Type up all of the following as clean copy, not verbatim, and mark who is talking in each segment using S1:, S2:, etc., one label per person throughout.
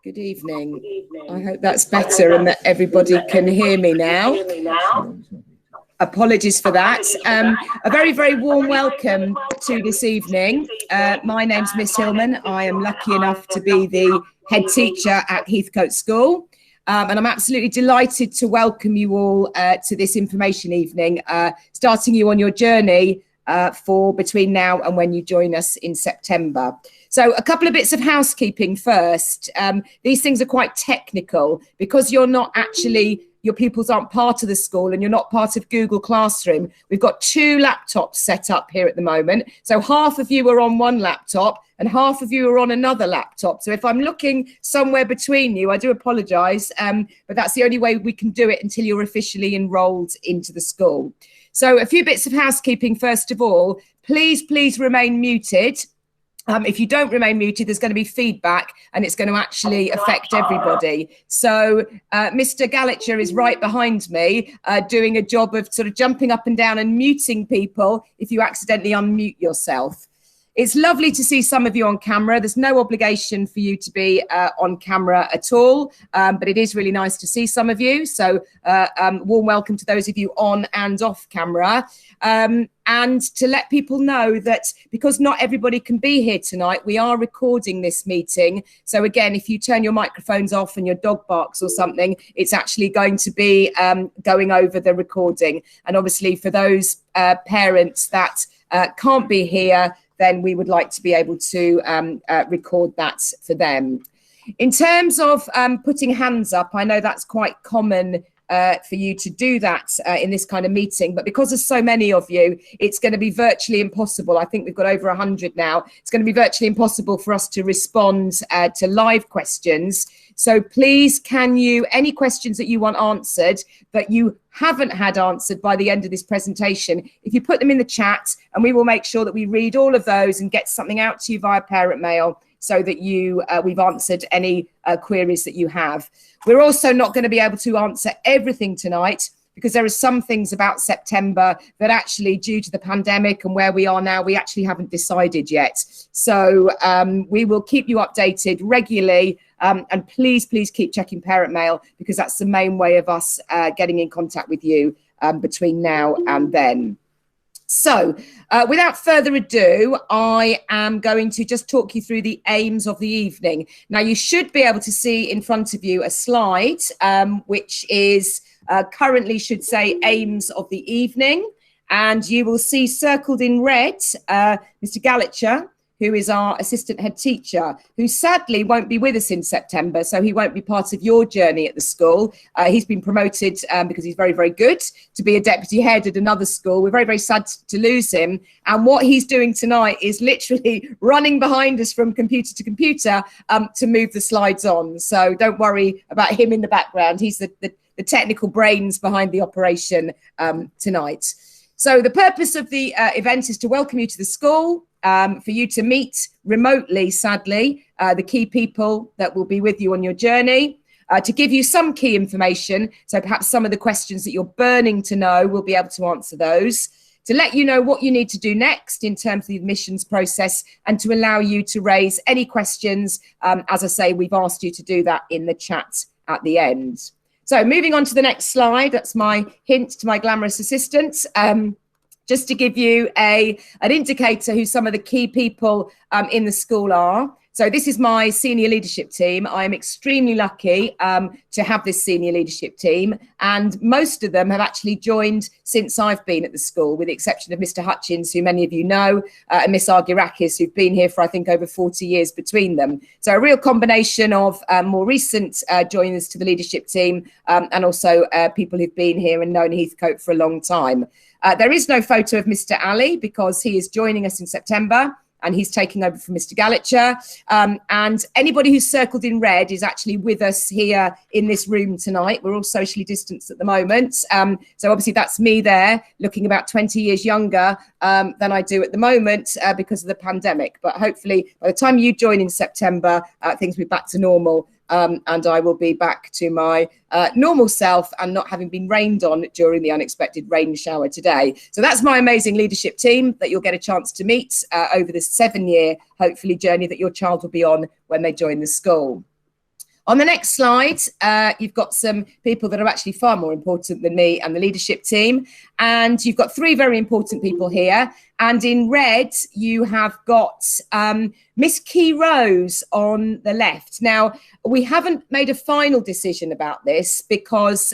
S1: Good evening. I hope that's better and that everybody can hear me now. Apologies for that. A very, very warm welcome to this evening. My name's Miss Hillman. I am lucky enough to be the head teacher at Heathcote School. And I'm absolutely delighted to welcome you all to this information evening, starting you on your journey for between now and when you join us in September. So a couple of bits of housekeeping first. These things are quite technical because you're not actually, your pupils aren't part of the school and you're not part of Google Classroom. We've got 2 laptops set up here at the moment. So half of you are on one laptop and half of you are on another laptop. So if I'm looking somewhere between you, I do apologise, but that's the only way we can do it until you're officially enrolled into the school. So a few bits of housekeeping first of all. Please remain muted. If you don't remain muted, there's going to be feedback and it's going to actually affect everybody. So Mr. Gallagher is right behind me doing a job of sort of jumping up and down and muting people if you accidentally unmute yourself. It's lovely to see some of you on camera. There's no obligation for you to be on camera at all, but it is really nice to see some of you. So warm welcome to those of you on and off camera. And to let people know that because not everybody can be here tonight, we are recording this meeting. So again, if you turn your microphones off and your dog barks or something, it's actually going to be going over the recording. And obviously for those parents that can't be here, then we would like to be able to record that for them. In terms of putting hands up, I know that's quite common for you to do that in this kind of meeting, but because there's so many of you, it's going to be virtually impossible. I think we've got over 100 now. It's going to be virtually impossible for us to respond to live questions. So please, can you, any questions that you want answered that you haven't had answered by the end of this presentation, if you put them in the chat, and we will make sure that we read all of those and get something out to you via parent mail so that we've answered any queries that you have. We're also not going to be able to answer everything tonight because there are some things about September that actually, due to the pandemic and where we are now, we actually haven't decided yet. So we will keep you updated regularly. And please keep checking parent mail because that's the main way of us getting in contact with you between now and then. So without further ado, I am going to just talk you through the aims of the evening. Now, you should be able to see in front of you a slide, which is currently should say aims of the evening. And you will see circled in red, Mr. Gallagher, who is our assistant head teacher, who sadly won't be with us in September, so he won't be part of your journey at the school. He's been promoted because he's very, very good to be a deputy head at another school. We're very, very sad to lose him. And what he's doing tonight is literally running behind us from computer to computer to move the slides on. So don't worry about him in the background. He's the technical brains behind the operation tonight. So the purpose of the event is to welcome you to the school, for you to meet remotely, sadly, the key people that will be with you on your journey, to give you some key information. So perhaps some of the questions that you're burning to know, we'll be able to answer those, to let you know what you need to do next in terms of the admissions process, and to allow you to raise any questions. As I say, we've asked you to do that in the chat at the end. So moving on to the next slide, that's my hint to my glamorous assistant. Just to give you an indicator who some of the key people in the school are. So this is my senior leadership team. I am extremely lucky to have this senior leadership team, and most of them have actually joined since I've been at the school, with the exception of Mr. Hutchins, who many of you know, and Miss Argirakis, who've been here for, I think, over 40 years between them. So a real combination of more recent joiners to the leadership team and also people who've been here and known Heathcote for a long time. There is no photo of Mr. Ali because he is joining us in September and he's taking over from Mr. Gallagher. And anybody who's circled in red is actually with us here in this room tonight. We're all socially distanced at the moment. So obviously that's me there, looking about 20 years younger than I do at the moment because of the pandemic. But hopefully by the time you join in September, things will be back to normal. And I will be back to my normal self and not having been rained on during the unexpected rain shower today. So that's my amazing leadership team that you'll get a chance to meet over the 7-year, hopefully, journey that your child will be on when they join the school. On the next slide, you've got some people that are actually far more important than me and the leadership team. And you've got three very important people here. And in red, you have got Miss Key Rose on the left. Now, we haven't made a final decision about this because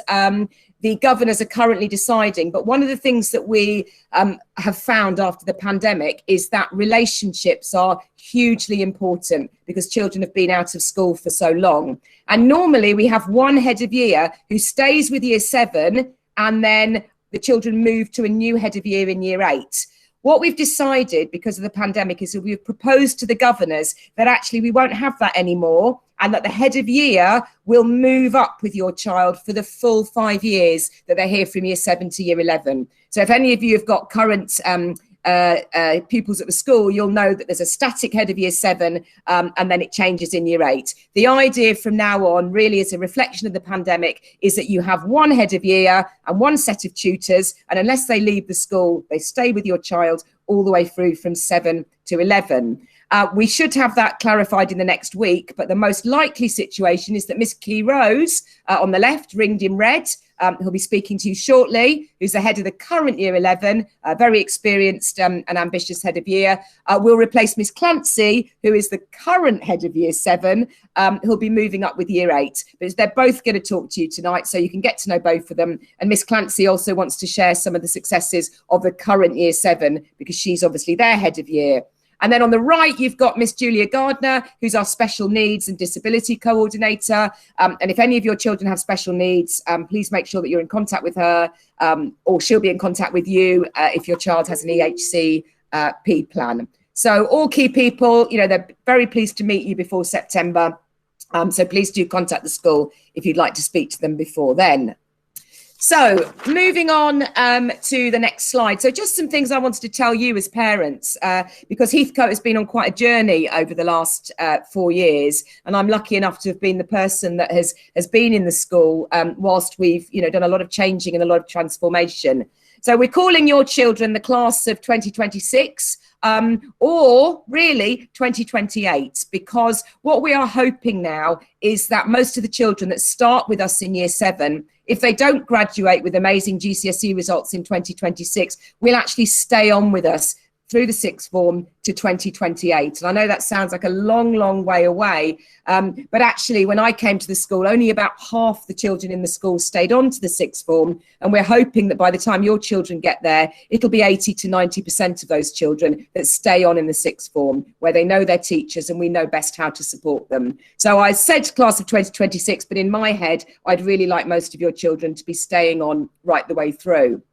S1: the governors are currently deciding. But one of the things that we have found after the pandemic is that relationships are hugely important because children have been out of school for so long. And normally we have one head of year who stays with year 7 and then the children move to a new head of year in year 8. What we've decided because of the pandemic is that we've proposed to the governors that actually we won't have that anymore, and that the head of year will move up with your child for the full 5 years that they're here from year 7 to year 11. So if any of you have got current pupils at the school, you'll know that there's a static head of year 7 and then it changes in year 8. The idea from now on, really as a reflection of the pandemic, is that you have one head of year and one set of tutors, and unless they leave the school, they stay with your child all the way through from 7 to 11. We should have that clarified in the next week, but the most likely situation is that Miss Key Rose on the left, ringed in red, who'll be speaking to you shortly, who's the head of the current year 11, very experienced and ambitious head of year, will replace Miss Clancy, who is the current head of year 7, who'll be moving up with year 8. But they're both going to talk to you tonight, so you can get to know both of them. And Miss Clancy also wants to share some of the successes of the current year 7, because she's obviously their head of year. And then on the right, you've got Miss Julia Gardner, who's our special needs and disability coordinator. And if any of your children have special needs, please make sure that you're in contact with her, or she'll be in contact with you if your child has an EHCP plan. So all key people, you know, they're very pleased to meet you before September. So please do contact the school if you'd like to speak to them before then. So moving on to the next slide. So just some things I wanted to tell you as parents, because Heathcote has been on quite a journey over the last 4 years. And I'm lucky enough to have been the person that has been in the school whilst we've, you know, done a lot of changing and a lot of transformation. So we're calling your children the class of 2026. Or really 2028, because what we are hoping now is that most of the children that start with us in year 7, if they don't graduate with amazing GCSE results in 2026, will actually stay on with us through the sixth form to 2028. And I know that sounds like a long, long way away. But actually, when I came to the school, only about half the children in the school stayed on to the sixth form. And we're hoping that by the time your children get there, it'll be 80 to 90% of those children that stay on in the sixth form, where they know their teachers and we know best how to support them. So I said class of 2026, but in my head, I'd really like most of your children to be staying on right the way through.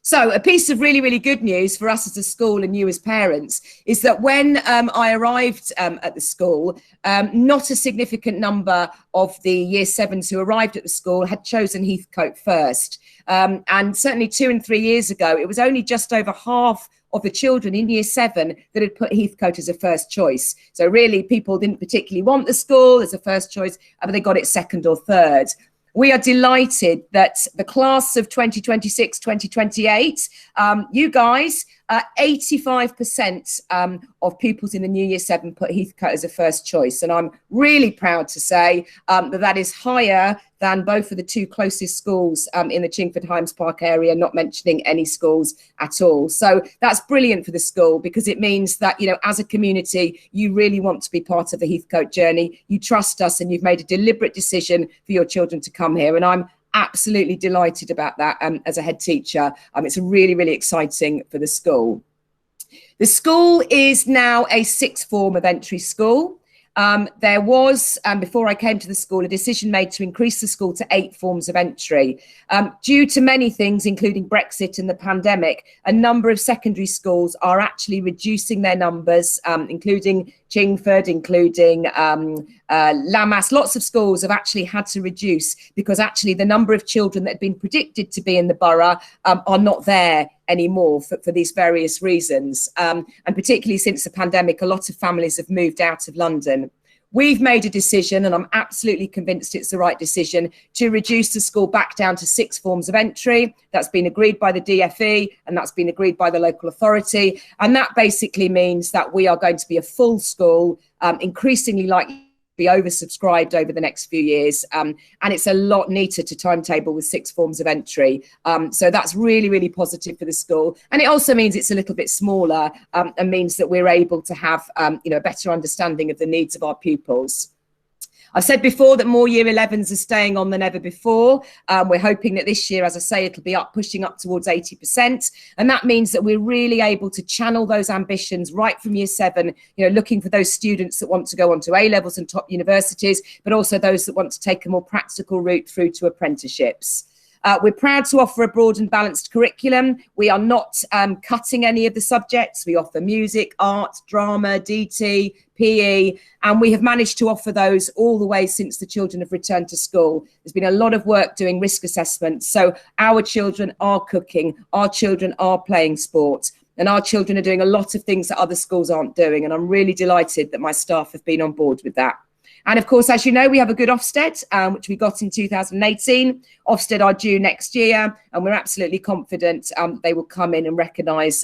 S1: So a piece of really, really good news for us as a school and you as parents is that when I arrived at the school, not a significant number of the year 7s who arrived at the school had chosen Heathcote first. And certainly 2 and 3 years ago, it was only just over half of the children in year 7 that had put Heathcote as a first choice. So really people didn't particularly want the school as a first choice, but they got it second or third. We are delighted that the class of 2026, 2028, you guys, 85% of pupils in the new year 7 put Heathcote as a first choice. And I'm really proud to say that is higher than both of the 2 closest schools in the Chingford Hymes Park area, not mentioning any schools at all. So that's brilliant for the school, because it means that, you know, as a community, you really want to be part of the Heathcote journey. You trust us and you've made a deliberate decision for your children to come here. And I'm absolutely delighted about that as a head teacher. It's really, really exciting for the school. The school is now a 6th form of entry school. There was, before I came to the school, a decision made to increase the school to 8 forms of entry. Due to many things, including Brexit and the pandemic, a number of secondary schools are actually reducing their numbers, including Chingford, including Lammas. Lots of schools have actually had to reduce because actually the number of children that had been predicted to be in the borough are not there anymore for these various reasons. And particularly since the pandemic, a lot of families have moved out of London. We've made a decision, and I'm absolutely convinced it's the right decision, to reduce the school back down to 6 forms of entry. That's been agreed by the DFE and that's been agreed by the local authority. And that basically means that we are going to be a full school, increasingly likely be oversubscribed over the next few years. And it's a lot neater to timetable with 6 forms of entry. So that's really, really positive for the school. And it also means it's a little bit smaller and means that we're able to have, a better understanding of the needs of our pupils. I've said before that more year 11s are staying on than ever before. We're hoping that this year, as I say, it'll be pushing up towards 80%. And that means that we're really able to channel those ambitions right from year 7, looking for those students that want to go on to A-levels and top universities, but also those that want to take a more practical route through to apprenticeships. We're proud to offer a broad and balanced curriculum. We are not cutting any of the subjects. We offer music, art, drama, DT, PE, and we have managed to offer those all the way since the children have returned to school. There's been a lot of work doing risk assessments. So our children are cooking, our children are playing sport, and our children are doing a lot of things that other schools aren't doing. And I'm really delighted that my staff have been on board with that. And of course, as you know, we have a good Ofsted, which we got in 2018. Ofsted are due next year, and we're absolutely confident they will come in and recognise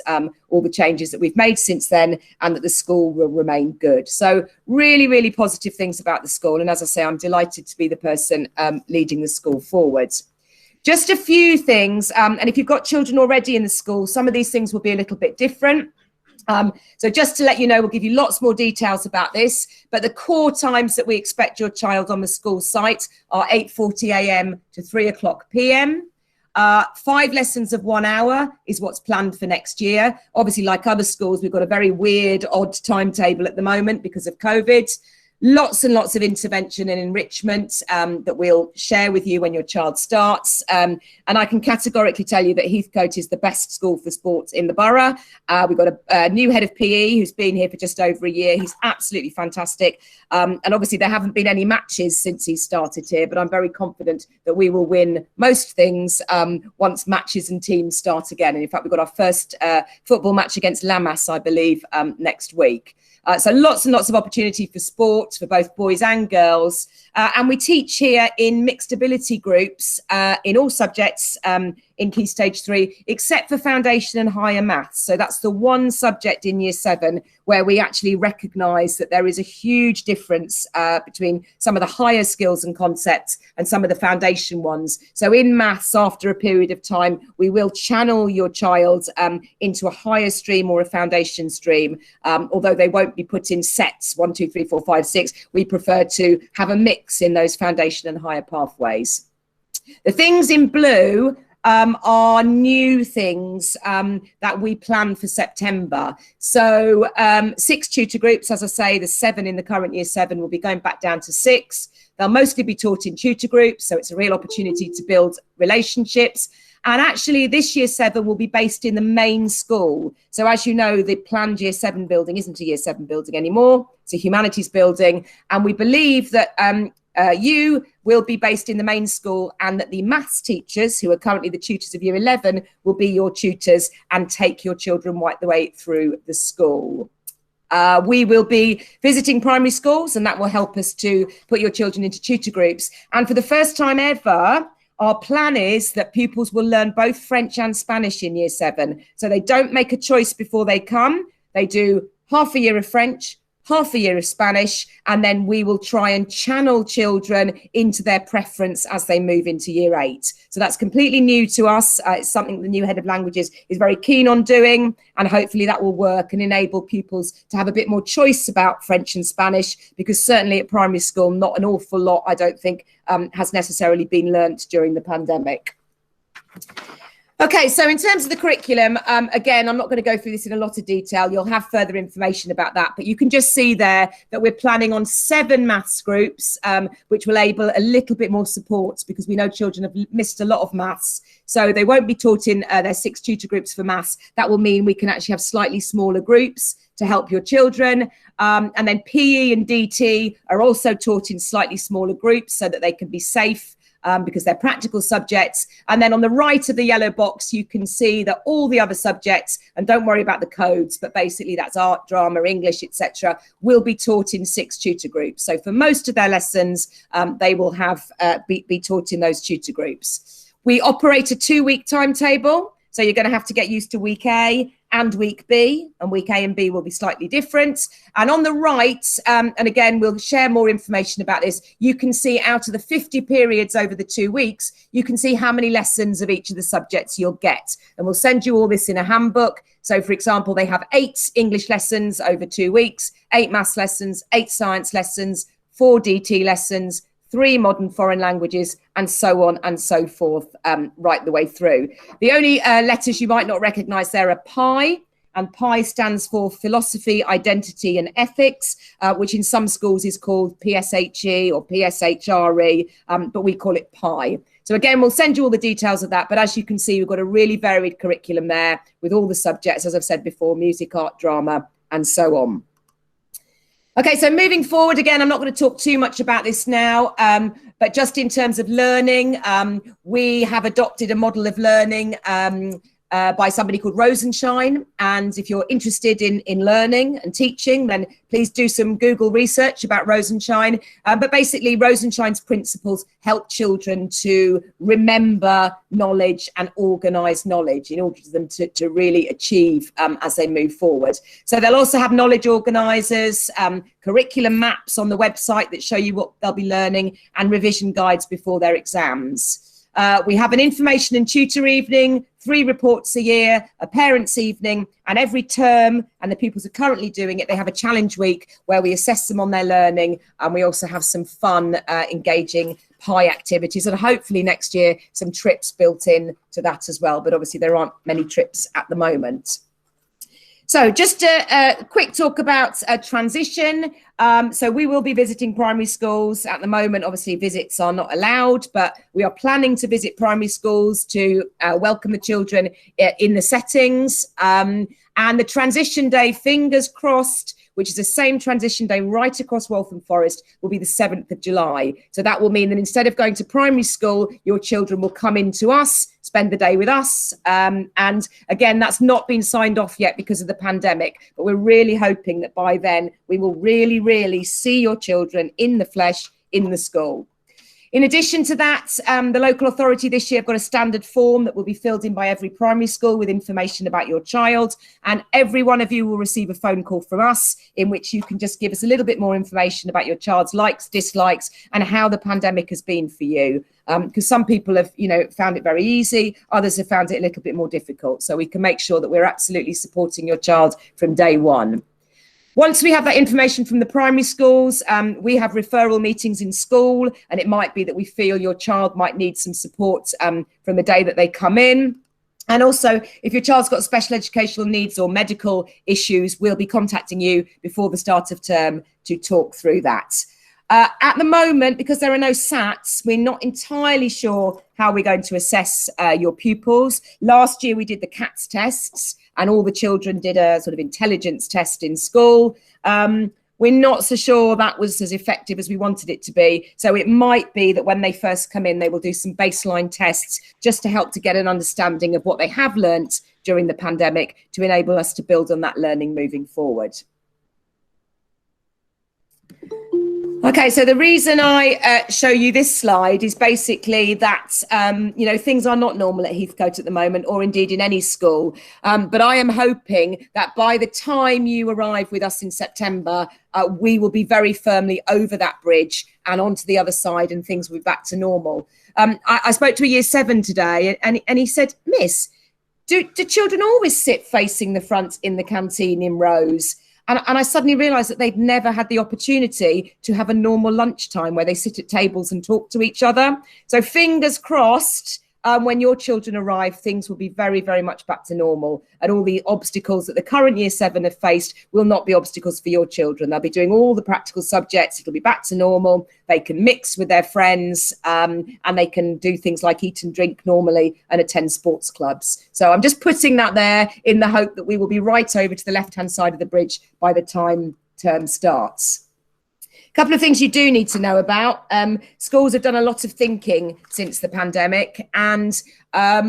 S1: all the changes that we've made since then, and that the school will remain good. So really, really positive things about the school. And as I say, I'm delighted to be the person leading the school forward. Just a few things, and if you've got children already in the school, some of these things will be a little bit different. So just to let you know, we'll give you lots more details about this, but the core times that we expect your child on the school site are 8:40 a.m. to 3:00 p.m. 5 lessons of 1 hour is what's planned for next year. Obviously, like other schools, we've got a very weird, odd timetable at the moment because of COVID. Lots and lots of intervention and enrichment that we'll share with you when your child starts. And I can categorically tell you that Heathcote is the best school for sports in the borough. We've got a new head of PE who's been here for just over a year. He's absolutely fantastic. And obviously there haven't been any matches since he started here, but I'm very confident that we will win most things once matches and teams start again. And in fact, we've got our first football match against Lamas, I believe, next week. So lots and lots of opportunity for sport for both boys and girls. And we teach here in mixed ability groups in all subjects in Key Stage 3, except for foundation and higher maths. So that's the one subject in year 7 where we actually recognise that there is a huge difference between some of the higher skills and concepts and some of the foundation ones. So in maths, after a period of time, we will channel your child into a higher stream or a foundation stream, although they won't be put in sets 1, 2, 3, 4, 5, 6. We prefer to have a mix in those foundation and higher pathways. The things in blue are new things that we plan for September. So 6 tutor groups, as I say, the 7 in the current year 7 will be going back down to 6. They'll mostly be taught in tutor groups, so it's a real opportunity to build relationships. And actually this year 7 will be based in the main school. So as you know, the planned year 7 building isn't a year 7 building anymore. It's a humanities building. And we believe that you will be based in the main school, and that the maths teachers, who are currently the tutors of year 11, will be your tutors and take your children right the way through the school. We will be visiting primary schools, and that will help us to put your children into tutor groups. And for the first time ever, our plan is that pupils will learn both French and Spanish in year 7. So they don't make a choice before they come. They do half a year of French, half a year of Spanish, and then we will try and channel children into their preference as they move into year 8. So that's completely new to us. It's something the new head of languages is very keen on doing, and hopefully that will work and enable pupils to have a bit more choice about French and Spanish, because certainly at primary school, not an awful lot, I don't think, has necessarily been learnt during the pandemic. Okay, so in terms of the curriculum, again, I'm not going to go through this in a lot of detail. You'll have further information about that, but you can just see there that we're planning on 7 maths groups, which will enable a little bit more support, because we know children have missed a lot of maths. So they won't be taught in their 6 tutor groups for maths. That will mean we can actually have slightly smaller groups to help your children. And then PE and DT are also taught in slightly smaller groups so that they can be safe, because they're practical subjects. And then on the right of the yellow box, you can see that all the other subjects, and don't worry about the codes, but basically that's art, drama, English, etc., will be taught in 6 tutor groups. So for most of their lessons, they will have be taught in those tutor groups. We operate a 2-week timetable. So you're going to have to get used to week A, and week B, and week A and B will be slightly different. And on the right, and again, we'll share more information about this, you can see out of the 50 periods over the 2 weeks, you can see how many lessons of each of the subjects you'll get. And we'll send you all this in a handbook. So, for example, they have 8 English lessons over 2 weeks, 8 maths lessons, 8 science lessons, 4 DT lessons, 3 modern foreign languages, and so on and so forth, right the way through. The only letters you might not recognise there are PI, and PI stands for Philosophy, Identity and Ethics, which in some schools is called PSHE or PSHRE, but we call it PI. So again, we'll send you all the details of that. But as you can see, we've got a really varied curriculum there with all the subjects, as I've said before, music, art, drama, and so on. Okay, so moving forward, again, I'm not going to talk too much about this now, but just in terms of learning, we have adopted a model of learning by somebody called Rosenshine. And if you're interested in learning and teaching, then please do some Google research about Rosenshine. But basically, Rosenshine's principles help children to remember knowledge and organise knowledge in order for them to really achieve as they move forward. So they'll also have knowledge organisers, curriculum maps on the website that show you what they'll be learning, and revision guides before their exams. We have an information and tutor evening, 3 reports a year, a parents' evening, and every term, and the pupils are currently doing it, they have a challenge week where we assess them on their learning, and we also have some fun, engaging PI activities, and hopefully next year some trips built in to that as well, but obviously there aren't many trips at the moment. So just a quick talk about transition. So we will be visiting primary schools. At the moment, obviously, visits are not allowed, but we are planning to visit primary schools to welcome the children in the settings. And the transition day, fingers crossed, which is the same transition day right across Waltham Forest, will be the 7th of July. So that will mean that instead of going to primary school, your children will come into us, spend the day with us. And again, that's not been signed off yet because of the pandemic, but we're really hoping that by then we will really, really see your children in the flesh in the school. In addition to that, the local authority this year have got a standard form that will be filled in by every primary school with information about your child. And every one of you will receive a phone call from us in which you can just give us a little bit more information about your child's likes, dislikes, and how the pandemic has been for you. Because some people have, found it very easy. Others have found it a little bit more difficult. So we can make sure that we're absolutely supporting your child from day one. Once we have that information from the primary schools, we have referral meetings in school, and it might be that we feel your child might need some support from the day that they come in. And also, if your child's got special educational needs or medical issues, we'll be contacting you before the start of term to talk through that. At the moment, because there are no SATs, we're not entirely sure how we're going to assess your pupils. Last year, we did the CATS tests, and all the children did a sort of intelligence test in school. We're not so sure that was as effective as we wanted it to be. So it might be that when they first come in, they will do some baseline tests just to help to get an understanding of what they have learnt during the pandemic to enable us to build on that learning moving forward. Okay, so the reason I show you this slide is basically that, things are not normal at Heathcote at the moment, or indeed in any school. But I am hoping that by the time you arrive with us in September, we will be very firmly over that bridge and onto the other side, and things will be back to normal. I spoke to a year 7 today, and he said, Miss, do children always sit facing the front in the canteen in rows? And I suddenly realised that they'd never had the opportunity to have a normal lunchtime where they sit at tables and talk to each other. So fingers crossed, when your children arrive, things will be very, very much back to normal. And all the obstacles that the current year 7 have faced will not be obstacles for your children. They'll be doing all the practical subjects. It'll be back to normal. They can mix with their friends, and they can do things like eat and drink normally and attend sports clubs. So I'm just putting that there in the hope that we will be right over to the left-hand side of the bridge by the time term starts. Couple of things you do need to know about. Schools have done a lot of thinking since the pandemic and are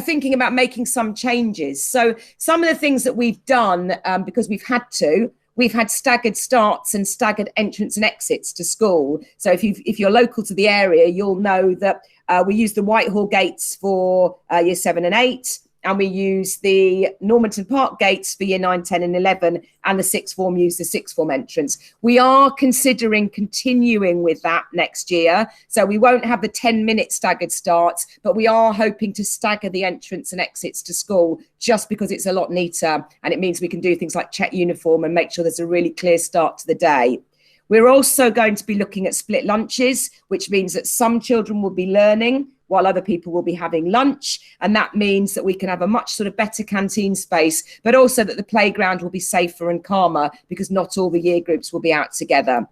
S1: thinking about making some changes. So some of the things that we've done, because we've had staggered starts and staggered entrance and exits to school. So if you're local to the area, you'll know that we use the Whitehall gates for year 7 and 8. and we use the Normanton Park gates for year 9, 10 and 11, and the sixth form use the sixth form entrance. We are considering continuing with that next year. So we won't have the 10-minute staggered starts, but we are hoping to stagger the entrance and exits to school just because it's a lot neater. And it means we can do things like check uniform and make sure there's a really clear start to the day. We're also going to be looking at split lunches, which means that some children will be learning while other people will be having lunch. And that means that we can have a much sort of better canteen space, but also that the playground will be safer and calmer because not all the year groups will be out together.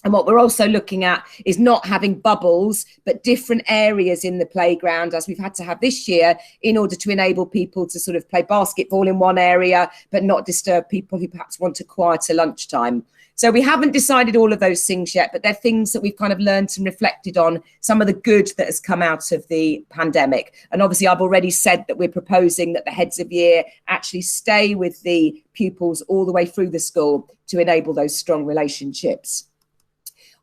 S1: And what we're also looking at is not having bubbles, but different areas in the playground, as we've had to have this year, in order to enable people to sort of play basketball in one area, but not disturb people who perhaps want a quieter lunchtime. So we haven't decided all of those things yet, but they're things that we've kind of learned and reflected on, some of the good that has come out of the pandemic. And obviously, I've already said that we're proposing that the heads of year actually stay with the pupils all the way through the school to enable those strong relationships.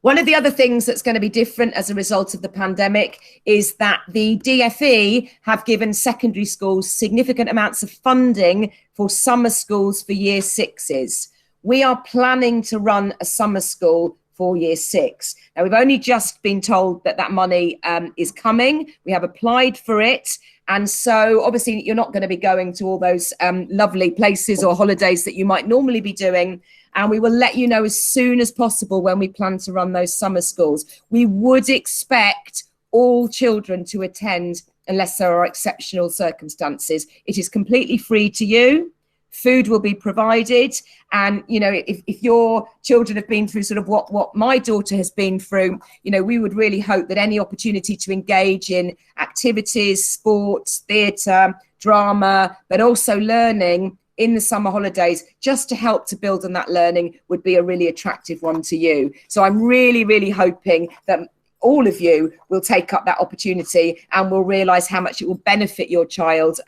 S1: One of the other things that's going to be different as a result of the pandemic is that the DfE have given secondary schools significant amounts of funding for summer schools for year sixes. We are planning to run a summer school for year 6. Now, we've only just been told that that money is coming. We have applied for it. And so obviously you're not going to be going to all those lovely places or holidays that you might normally be doing. And we will let you know as soon as possible when we plan to run those summer schools. We would expect all children to attend unless there are exceptional circumstances. It is completely free to you. Food will be provided. And, you know, if your children have been through sort of what my daughter has been through, you know, we would really hope that any opportunity to engage in activities, sports, theatre, drama, but also learning in the summer holidays, just to help to build on that learning, would be a really attractive one to you. So I'm really, really hoping that all of you will take up that opportunity and will realise how much it will benefit your child,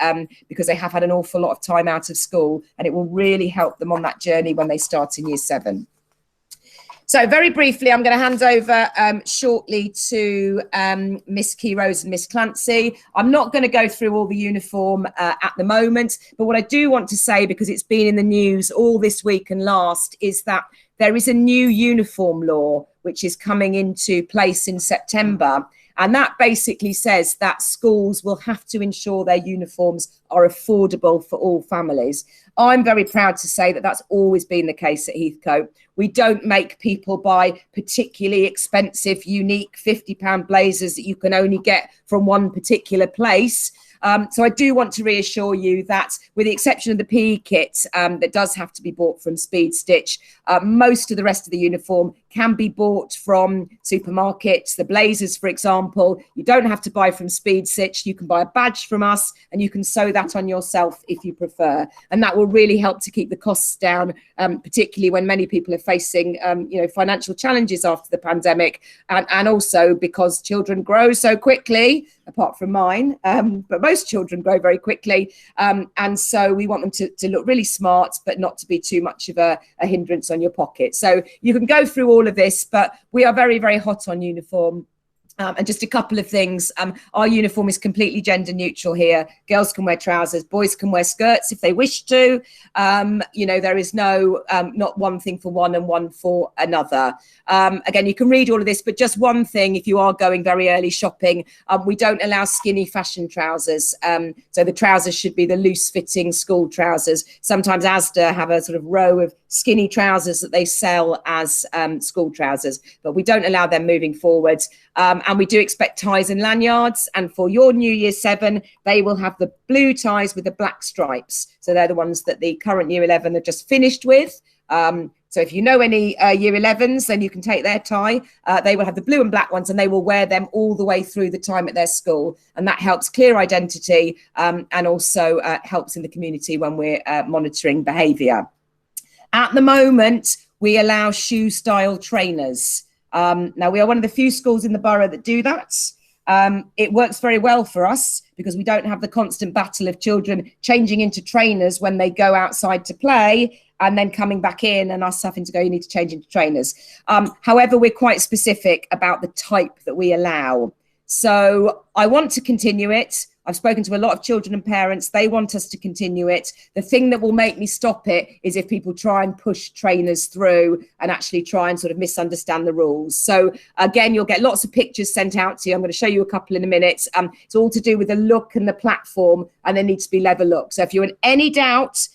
S1: because they have had an awful lot of time out of school, and it will really help them on that journey when they start in year 7. So very briefly, I'm going to hand over shortly to Miss Keyrose and Miss Clancy. I'm not going to go through all the uniform at the moment, but what I do want to say, because it's been in the news all this week and last, is that there is a new uniform law which is coming into place in September. And that basically says that schools will have to ensure their uniforms are affordable for all families. I'm very proud to say that that's always been the case at Heathcote. We don't make people buy particularly expensive, unique £50 blazers that you can only get from one particular place. So I do want to reassure you that, with the exception of the PE kit that does have to be bought from Speed Stitch, most of the rest of the uniform can be bought from supermarkets. The blazers, for example, you don't have to buy from Speed Stitch. You can buy a badge from us and you can sew that on yourself if you prefer. And that will really help to keep the costs down, particularly when many people are facing financial challenges after the pandemic, and also because children grow so quickly, apart from mine, but most children grow very quickly. And so we want them to look really smart, but not to be too much of a hindrance on your pocket. So you can go through all of this, but we are very, very hot on uniform. And just a couple of things. Our uniform is completely gender neutral here. Girls can wear trousers, boys can wear skirts if they wish to. There is not one thing for one and one for another. Again, you can read all of this, but just one thing, if you are going very early shopping, we don't allow skinny fashion trousers. So the trousers should be the loose fitting school trousers. Sometimes Asda have a sort of row of skinny trousers that they sell as school trousers, but we don't allow them moving forward. And we do expect ties and lanyards. And for your new year 7, they will have the blue ties with the black stripes. So they're the ones that the current year 11 have just finished with. So if you know any year 11s, then you can take their tie. They will have the blue and black ones, and they will wear them all the way through the time at their school. And that helps clear identity and also helps in the community when we're monitoring behaviour. At the moment, we allow shoe style trainers. Now, we are one of the few schools in the borough that do that. It works very well for us because we don't have the constant battle of children changing into trainers when they go outside to play and then coming back in and us having to go, you need to change into trainers. However, we're quite specific about the type that we allow. So I want to continue it. I've spoken to a lot of children and parents. They want us to continue it. The thing that will make me stop it is if people try and push trainers through and actually try and sort of misunderstand the rules. So again, you'll get lots of pictures sent out to you. I'm going to show you a couple in a minute. It's all to do with the look and the platform, and there needs to be level look. So if you're in any doubt,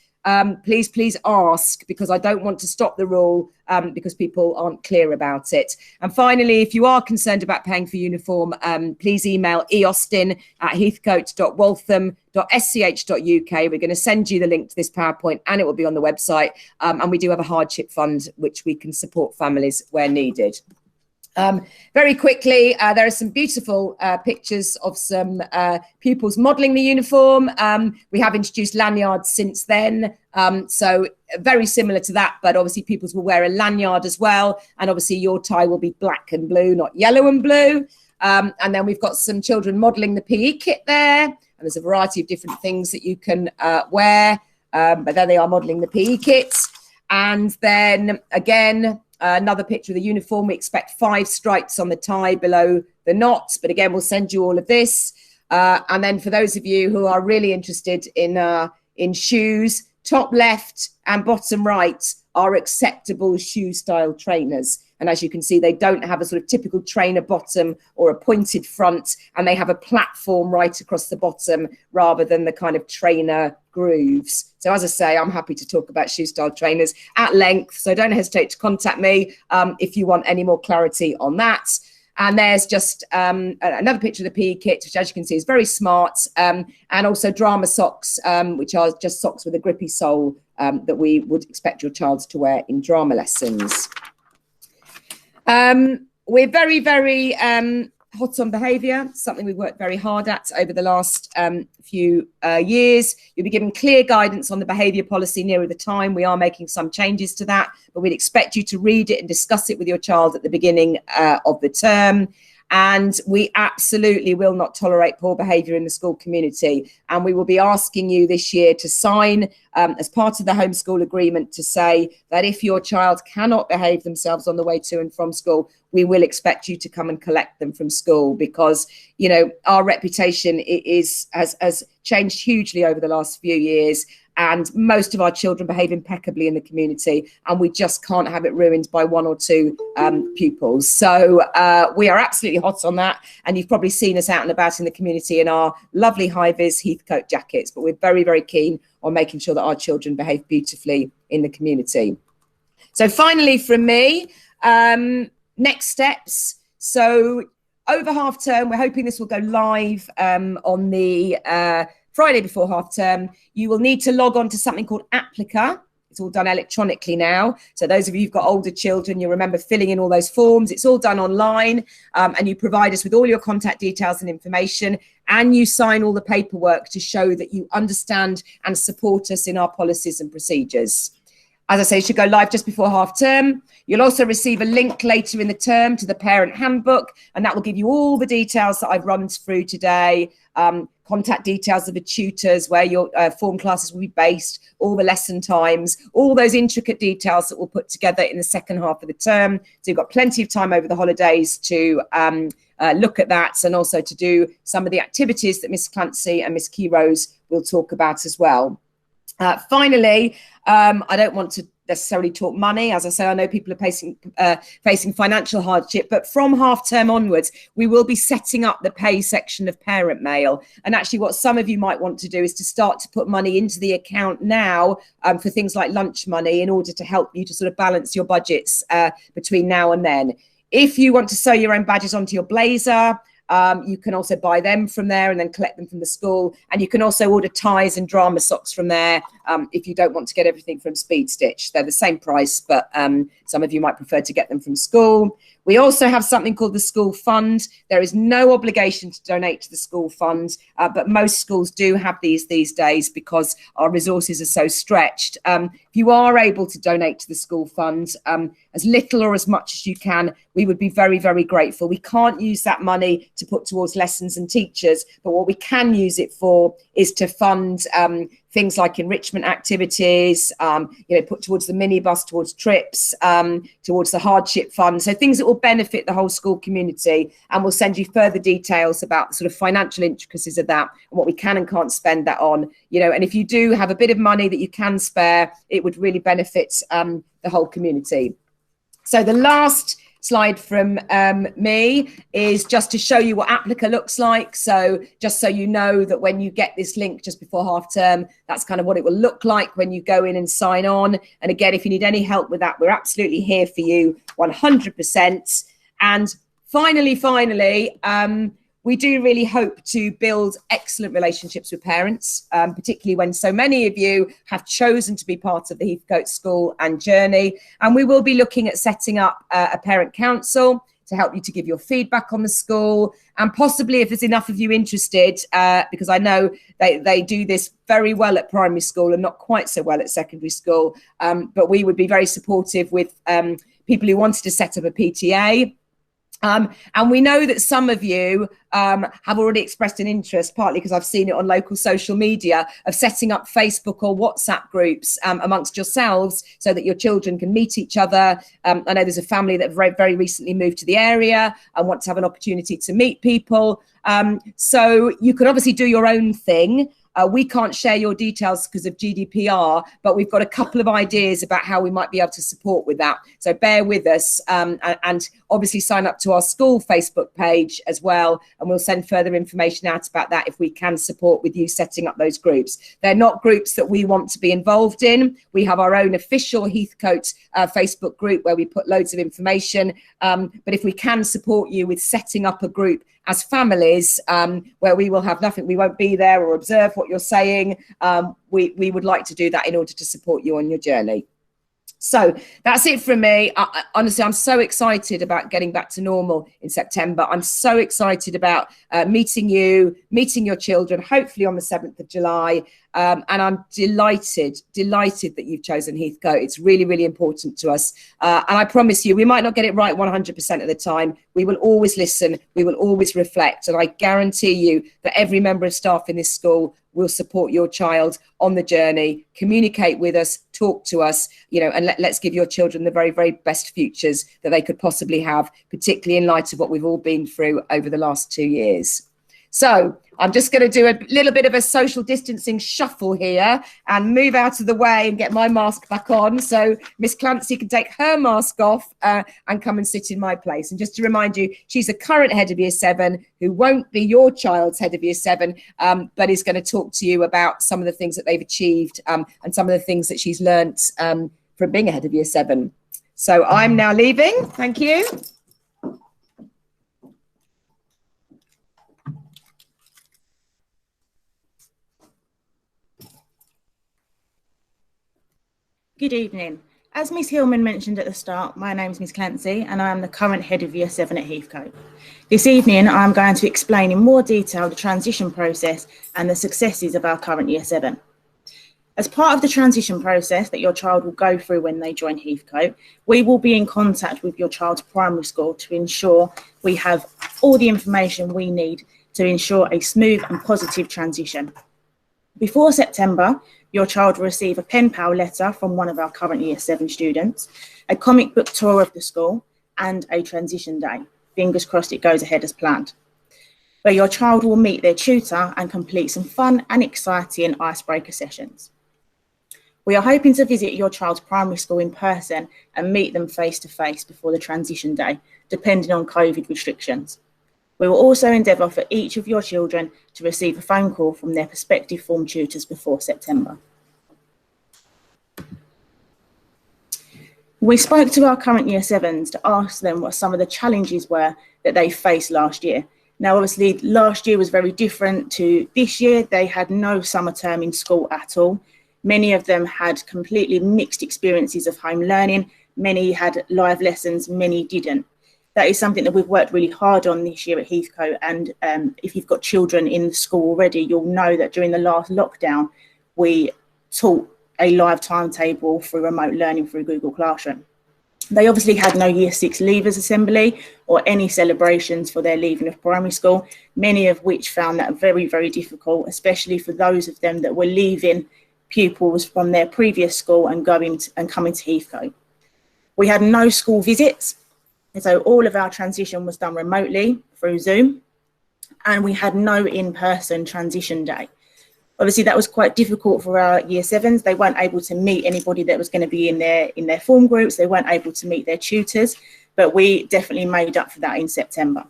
S1: please ask, because I don't want to stop the rule because people aren't clear about it. And finally, if you are concerned about paying for uniform, please email eostin@heathcote.waltham.sch.uk. We're going to send you the link to this PowerPoint, and it will be on the website. And we do have a hardship fund which we can support families where needed. Very quickly, there are some beautiful pictures of some pupils modelling the uniform. We have introduced lanyards since then, so very similar to that, but obviously pupils will wear a lanyard as well, and obviously your tie will be black and blue, not yellow and blue. And then we've got some children modelling the PE kit there, and there's a variety of different things that you can wear, but there they are modelling the PE kits. And then again, another picture of the uniform. We expect 5 stripes on the tie below the knots, but again, we'll send you all of this. And then for those of you who are really interested in shoes, top left and bottom right are acceptable shoe style trainers. And as you can see, they don't have a sort of typical trainer bottom or a pointed front, and they have a platform right across the bottom rather than the kind of trainer grooves. So as I say, I'm happy to talk about shoe style trainers at length, so don't hesitate to contact me if you want any more clarity on that. And there's just another picture of the PE kit, which as you can see is very smart, and also drama socks, which are just socks with a grippy sole that we would expect your child to wear in drama lessons. We're very, very hot on behaviour, something we've worked very hard at over the last few years. You'll be given clear guidance on the behaviour policy nearer the time. We are making some changes to that, but we'd expect you to read it and discuss it with your child at the beginning of the term. And we absolutely will not tolerate poor behaviour in the school community. And we will be asking you this year to sign as part of the homeschool agreement to say that if your child cannot behave themselves on the way to and from school, we will expect you to come and collect them from school, because, you know, our reputation has changed hugely over the last few years. And most of our children behave impeccably in the community, and we just can't have it ruined by 1 or 2 pupils. So we are absolutely hot on that. And you've probably seen us out and about in the community in our lovely high-vis Heathcote jackets. But we're very, very keen on making sure that our children behave beautifully in the community. So finally from me, next steps. So over half term, we're hoping this will go live on the Friday before half term. You will need to log on to something called Applica. It's all done electronically now. So those of you who've got older children, you'll remember filling in all those forms. It's all done online, and you provide us with all your contact details and information, and you sign all the paperwork to show that you understand and support us in our policies and procedures. As I say, it should go live just before half term. You'll also receive a link later in the term to the parent handbook, and that will give you all the details that I've run through today. Contact details of the tutors, where your form classes will be based, all the lesson times, all those intricate details that we'll put together in the second half of the term. So you've got plenty of time over the holidays to look at that, and also to do some of the activities that Miss Clancy and Miss Keyrose will talk about as well. Finally, I don't want to necessarily talk money. As I say, I know people are facing financial hardship, but from half term onwards, we will be setting up the pay section of Parent Mail. And actually what some of you might want to do is to start to put money into the account now for things like lunch money, in order to help you to sort of balance your budgets between now and then. If you want to sew your own badges onto your blazer, you can also buy them from there and then collect them from the school. And you can also order ties and drama socks from there if you don't want to get everything from Speed Stitch. They're the same price, but some of you might prefer to get them from school. We also have something called the school fund. There is no obligation to donate to the school fund, but most schools do have these days because our resources are so stretched. If you are able to donate to the school fund, as little or as much as you can, we would be very, very grateful. We can't use that money to put towards lessons and teachers, but what we can use it for is to fund things like enrichment activities, put towards the minibus, towards trips, towards the hardship fund. So things that will benefit the whole school community. And we'll send you further details about the sort of financial intricacies of that and what we can and can't spend that on. And if you do have a bit of money that you can spare, it would really benefit the whole community. So the last slide from me is just to show you what Applica looks like. So just so you know that when you get this link just before half term, that's kind of what it will look like when you go in and sign on. And again, if you need any help with that, we're absolutely here for you 100%. And finally, we do really hope to build excellent relationships with parents, particularly when so many of you have chosen to be part of the Heathcote School and Journey. And we will be looking at setting up a parent council to help you to give your feedback on the school. And possibly if there's enough of you interested, because I know they do this very well at primary school and not quite so well at secondary school. But we would be very supportive with people who wanted to set up a PTA. And we know that some of you have already expressed an interest, partly because I've seen it on local social media, of setting up Facebook or WhatsApp groups amongst yourselves so that your children can meet each other. I know there's a family that very, very recently moved to the area and want to have an opportunity to meet people. So you can obviously do your own thing. We can't share your details because of GDPR, but we've got a couple of ideas about how we might be able to support with that. So bear with us, and obviously sign up to our school Facebook page as well. And we'll send further information out about that if we can support with you setting up those groups. They're not groups that we want to be involved in. We have our own official Heathcote Facebook group where we put loads of information. But if we can support you with setting up a group as families, where we will have nothing, we won't be there or observe what you're saying, we would like to do that in order to support you on your journey. So that's it from me. Honestly, I'm so excited about getting back to normal in September. I'm so excited about meeting you, meeting your children, hopefully on the 7th of July. And I'm delighted that you've chosen Heathcote. It's really, really important to us. And I promise you, we might not get it right 100% of the time. We will always listen. We will always reflect. And I guarantee you that every member of staff in this school will support your child on the journey, communicate with us, talk to us, and let's give your children the very, very best futures that they could possibly have, particularly in light of what we've all been through over the last 2 years. So I'm just going to do a little bit of a social distancing shuffle here and move out of the way and get my mask back on so Miss Clancy can take her mask off and come and sit in my place. And just to remind you, she's the current head of Year 7 who won't be your child's head of Year 7, but is going to talk to you about some of the things that they've achieved and some of the things that she's learnt from being a head of Year 7. So I'm now leaving. Thank you.
S2: Good evening. As Ms Hillman mentioned at the start, my name is Ms Clancy and I am the current head of Year 7 at Heathcote. This evening, I'm going to explain in more detail the transition process and the successes of our current Year 7. As part of the transition process that your child will go through when they join Heathcote, we will be in contact with your child's primary school to ensure we have all the information we need to ensure a smooth and positive transition. Before September, your child will receive a pen pal letter from one of our current Year 7 students, a comic book tour of the school, and a transition day. Fingers crossed it goes ahead as planned, where your child will meet their tutor and complete some fun and exciting icebreaker sessions. We are hoping to visit your child's primary school in person and meet them face to face before the transition day, depending on COVID restrictions. We will also endeavour for each of your children to receive a phone call from their prospective form tutors before September. We spoke to our current Year 7s to ask them what some of the challenges were that they faced last year. Now, obviously, last year was very different to this year. They had no summer term in school at all. Many of them had completely mixed experiences of home learning. Many had live lessons, many didn't. That is something that we've worked really hard on this year at Heathcote. And if you've got children in the school already, you'll know that during the last lockdown, we taught a live timetable through remote learning through Google Classroom. They obviously had no Year 6 leavers assembly or any celebrations for their leaving of primary school, many of which found that very, very difficult, especially for those of them that were leaving pupils from their previous school and coming to Heathcote. We had no school visits, and so all of our transition was done remotely through Zoom, and we had no in-person transition day. Obviously, that was quite difficult for our year sevens. They weren't able to meet anybody that was going to be in their form groups. They weren't able to meet their tutors, but we definitely made up for that in September.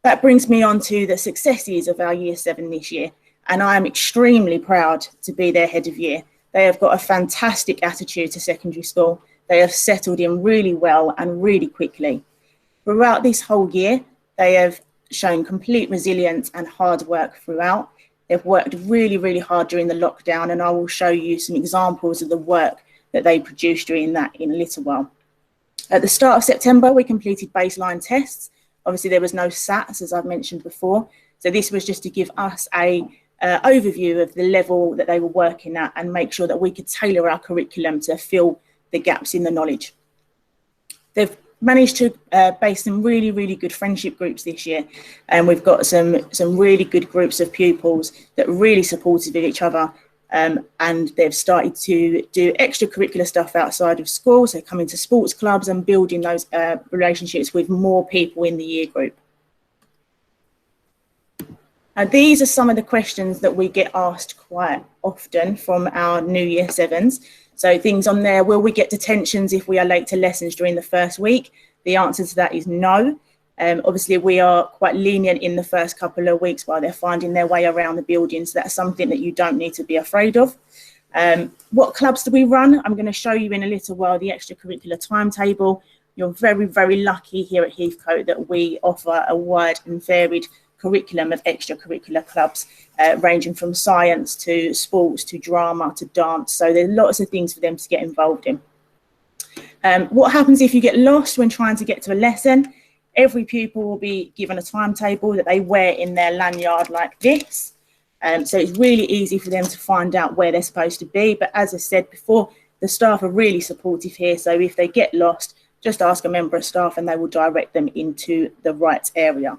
S2: That brings me on to the successes of our year seven this year, and I am extremely proud to be their head of year. They have got a fantastic attitude to secondary school. They have settled in really well and really quickly. Throughout this whole year, they have shown complete resilience and hard work throughout. They've worked really, really hard during the lockdown, and I will show you some examples of the work that they produced during that in a little while. At the start of September, we completed baseline tests. Obviously, there was no SATs, as I've mentioned before. So this was just to give us a overview of the level that they were working at and make sure that we could tailor our curriculum to fill the gaps in the knowledge. They've managed to base some really, really good friendship groups this year, and we've got some really good groups of pupils that are really supportive of each other, and they've started to do extracurricular stuff outside of school, so coming to sports clubs and building those relationships with more people in the year group. These are some of the questions that we get asked quite often from our new year sevens. So things on there: will we get detentions if we are late to lessons during the first week? The answer to that is no. Obviously, we are quite lenient in the first couple of weeks while they're finding their way around the building. So that's something that you don't need to be afraid of. What clubs do we run? I'm going to show you in a little while the extracurricular timetable. You're very, very lucky here at Heathcote that we offer a wide and varied curriculum of extracurricular clubs, ranging from science to sports to drama to dance. So there's lots of things for them to get involved in. What happens if you get lost when trying to get to a lesson? Every pupil will be given a timetable that they wear in their lanyard like this. So it's really easy for them to find out where they're supposed to be. But as I said before, the staff are really supportive here. So if they get lost, just ask a member of staff and they will direct them into the right area.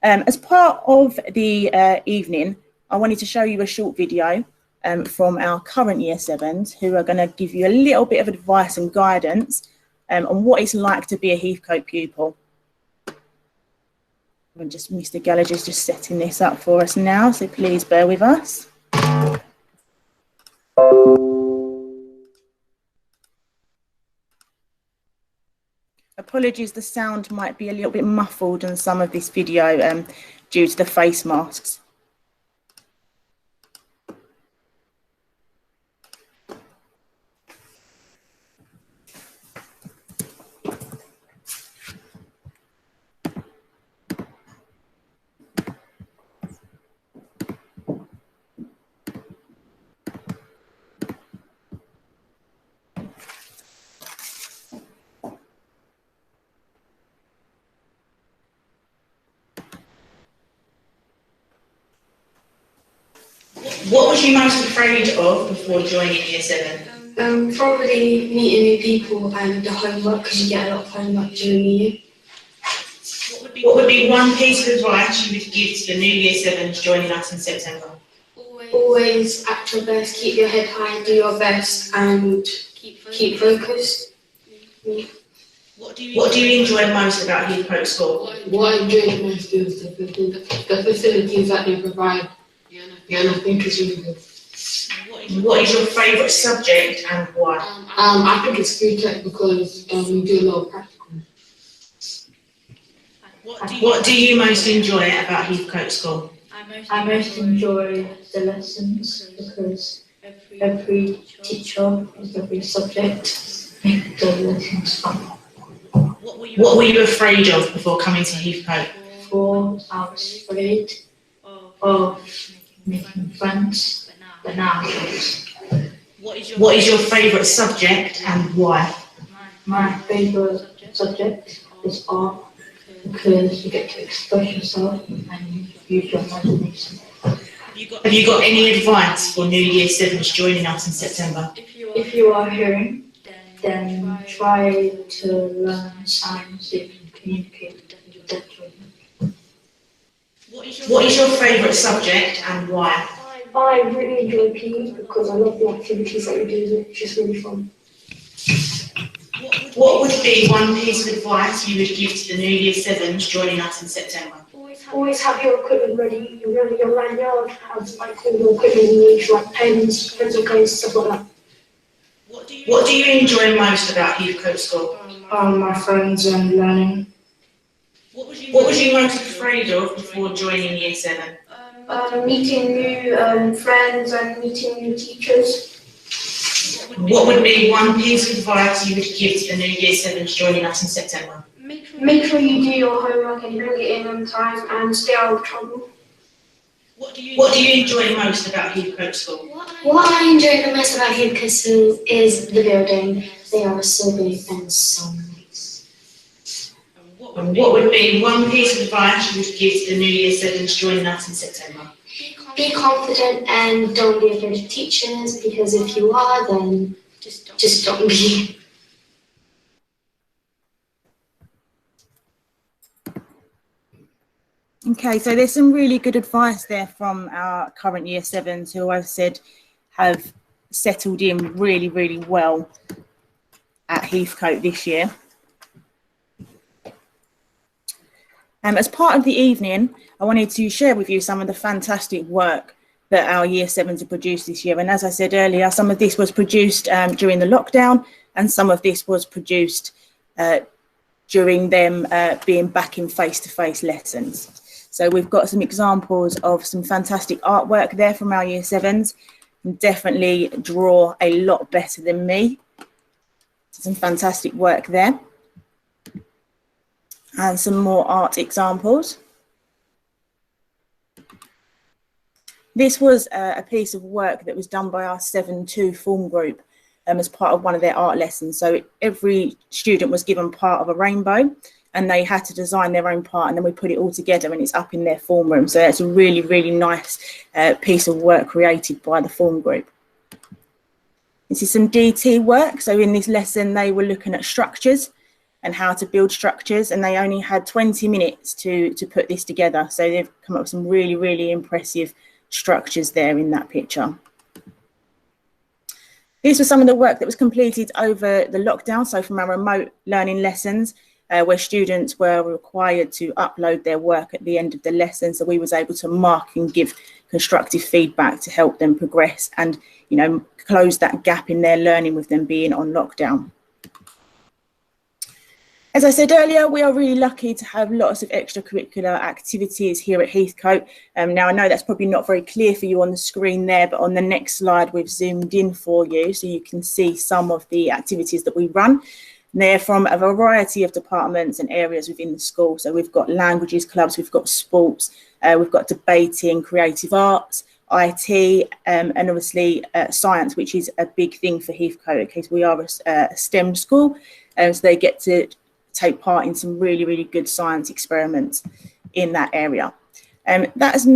S2: As part of the evening, I wanted to show you a short video from our current year sevens, who are going to give you a little bit of advice and guidance on what it's like to be a Heathcote pupil. And just Mr. Gallagher's just setting this up for us now, so please bear with us. Apologies, the sound might be a little bit muffled on some of this video due to the face masks. What was you most afraid of before joining year seven?
S3: Probably meeting new people and the homework, because you get a lot of homework during the year.
S2: What would be one piece of advice you would give to the new year sevens joining us in September?
S3: Always act your best, keep your head high, do your best and keep focused.
S2: What do you enjoy most about Heathcote School?
S4: What I enjoy most is the facilities that they provide. Yeah, and I think it's really good.
S2: What is your favourite subject and why?
S4: I think it's food tech because we do a lot of practical.
S2: What do you most enjoy about Heathcote School?
S5: I most enjoy the lessons because every teacher is every subject makes the lessons fun.
S2: What were you afraid of before coming to Heathcote?
S5: Before I was afraid of making friends, but now I'm not.
S2: What is your favourite subject and why?
S5: My favourite subject is art because you get to express yourself and use your imagination.
S2: Have you got any advice for new year sevens joining us in September?
S5: If you are hearing, then try to learn signs so you can communicate with the children.
S2: What is your favourite subject and why?
S5: I really enjoy PE because I love the activities that we do. It's just really fun.
S2: What would be one piece of advice you would give to the new Year 7s joining us in September?
S5: Always have your equipment ready. Your lanyard has like all the equipment you need, like pens, pencil case, stuff like that.
S2: What do you enjoy most about Heathcote School?
S5: My friends and learning.
S2: What was you most afraid of before joining Year 7?
S5: Meeting new friends and meeting new teachers.
S2: What would be one piece of advice you would give to the new Year 7s joining us in September?
S3: Make sure you do your homework and bring it in on time and stay out of trouble.
S2: What do you enjoy most about Heathcote School?
S3: What I enjoy the most about Heathcote School is the building. They are so big and so nice.
S2: And what would be one piece of advice you would give to the new Year 7s joining us in September?
S3: Be confident and don't be afraid of teachers, because if you are, then just don't be.
S2: Okay, so there's some really good advice there from our current Year 7s who I've said have settled in really, really well at Heathcote this year. As part of the evening, I wanted to share with you some of the fantastic work that our Year 7s have produced this year. And as I said earlier, some of this was produced during the lockdown, and some of this was produced during them being back in face-to-face lessons. So we've got some examples of some fantastic artwork there from our Year 7s. And definitely draw a lot better than me. Some fantastic work there. And some more art examples. This was a piece of work that was done by our 7-2 form group as part of one of their art lessons. So every student was given part of a rainbow and they had to design their own part, and then we put it all together and it's up in their form room. So that's a really, really nice piece of work created by the form group. This is some DT work. So in this lesson, they were looking at structures and how to build structures, and they only had 20 minutes to put this together. So they've come up with some really, really impressive structures there in that picture. These were some of the work that was completed over the lockdown, so from our remote learning lessons, where students were required to upload their work at the end of the lesson. So we was able to mark and give constructive feedback to help them progress and, you know, close that gap in their learning with them being on lockdown. As I said earlier, we are really lucky to have lots of extracurricular activities here at Heathcote. Now, I know that's probably not very clear for you on the screen there, but on the next slide, we've zoomed in for you so you can see some of the activities that we run. And they're from a variety of departments and areas within the school. So we've got languages clubs, we've got sports, we've got debating, creative arts, IT, and obviously science, which is a big thing for Heathcote because we are a STEM school. So they get to take part in some really, really good science experiments in that area. That's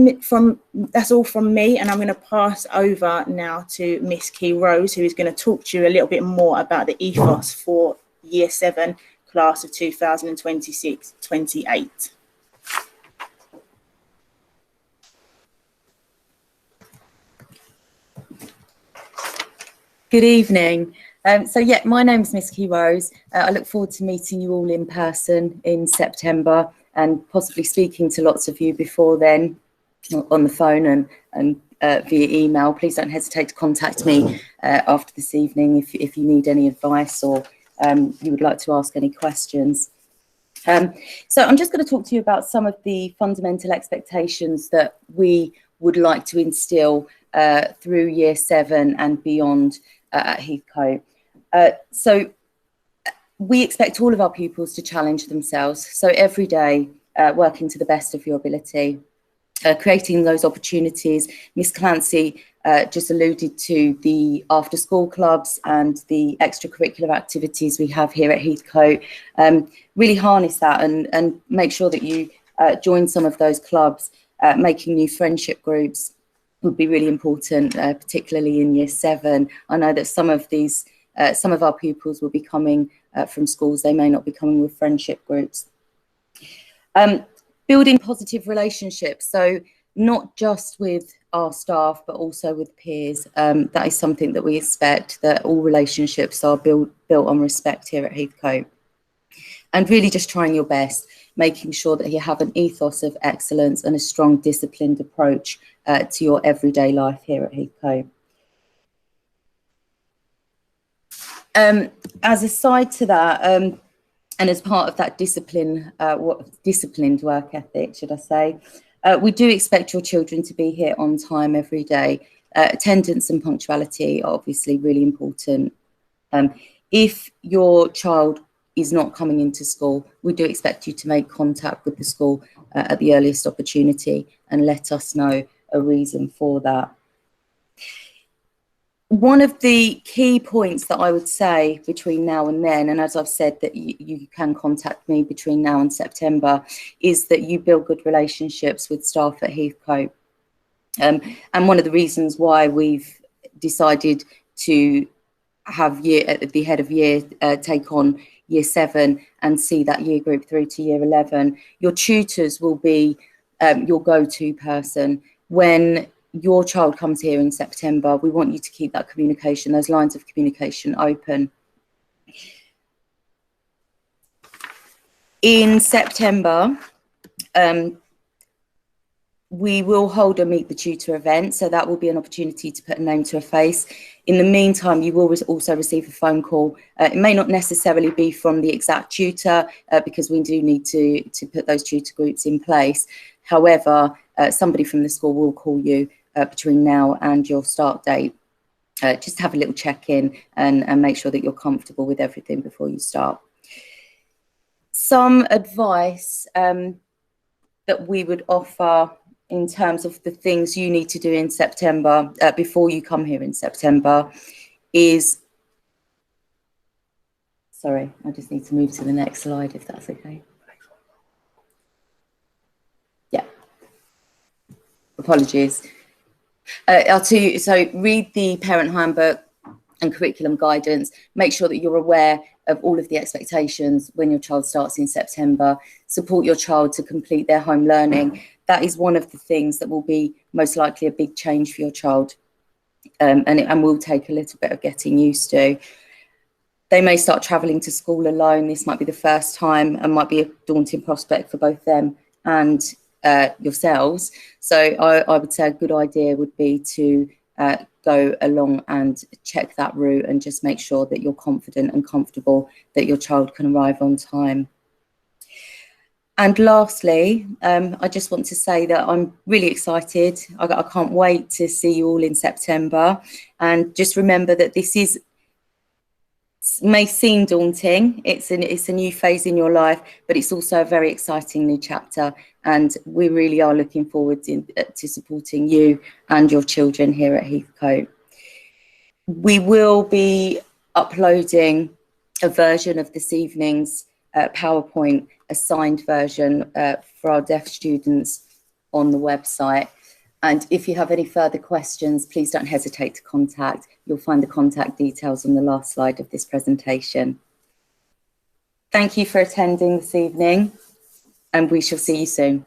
S2: all from me, and I'm going to pass over now to Miss Key Rose, who is going to talk to you a little bit more about the ethos for Year 7 class of 2026-28.
S6: Good evening. So yeah, my name's Miss Key Rose. I look forward to meeting you all in person in September and possibly speaking to lots of you before then on the phone and via email. Please don't hesitate to contact me after this evening if you need any advice or you would like to ask any questions. So I'm just going to talk to you about some of the fundamental expectations that we would like to instill through Year 7 and beyond at Heathcote. So we expect all of our pupils to challenge themselves. So every day, working to the best of your ability, creating those opportunities. Miss Clancy just alluded to the after school clubs and the extracurricular activities we have here at Heathcote. Really harness that and make sure that you join some of those clubs. Making new friendship groups would be really important, particularly in Year 7. I know that some of our pupils will be coming from schools. They may not be coming with friendship groups. Building positive relationships, so not just with our staff, but also with peers. That is something that we expect, that all relationships are built on respect here at Heathcote. And really just trying your best, making sure that you have an ethos of excellence and a strong disciplined approach to your everyday life here at Heathcote. As a side to that, and as part of that disciplined work ethic, should I say, we do expect your children to be here on time every day. Attendance and punctuality are obviously really important. If your child is not coming into school, we do expect you to make contact with the school at the earliest opportunity and let us know a reason for that. One of the key points that I would say between now and then, and as I've said that you can contact me between now and September, is that you build good relationships with staff at Heathcote. And one of the reasons why we've decided to have the head of year take on year 7 and see that year group through to year 11, your tutors will be your go-to person. When your child comes here in September, we want you to keep that communication, those lines of communication open. In September, we will hold a Meet the Tutor event, so that will be an opportunity to put a name to a face. In the meantime, you will also receive a phone call. It may not necessarily be from the exact tutor because we do need to put those tutor groups in place. However, somebody from the school will call you between now and your start date. Just have a little check-in and make sure that you're comfortable with everything before you start. Some advice that we would offer in terms of the things you need to do in September, before you come here in September, is, sorry, I just need to move to the next slide if that's okay. Yeah, apologies. So read the parent handbook and curriculum guidance. Make sure that you're aware of all of the expectations when your child starts in September. Support your child to complete their home learning. That is one of the things that will be most likely a big change for your child, and will take a little bit of getting used to. They may start travelling to school alone. This might be the first time and might be a daunting prospect for both them and yourselves. So I would say a good idea would be to go along and check that route and just make sure that you're confident and comfortable that your child can arrive on time. And lastly, I just want to say that I'm really excited. I can't wait to see you all in September. And just remember that this may seem daunting. It's a new phase in your life, but it's also a very exciting new chapter. And we really are looking forward to supporting you and your children here at Heathcote. We will be uploading a version of this evening's PowerPoint, a signed version for our deaf students on the website. And if you have any further questions, please don't hesitate to contact. You'll find the contact details on the last slide of this presentation. Thank you for attending this evening, and we shall see you soon.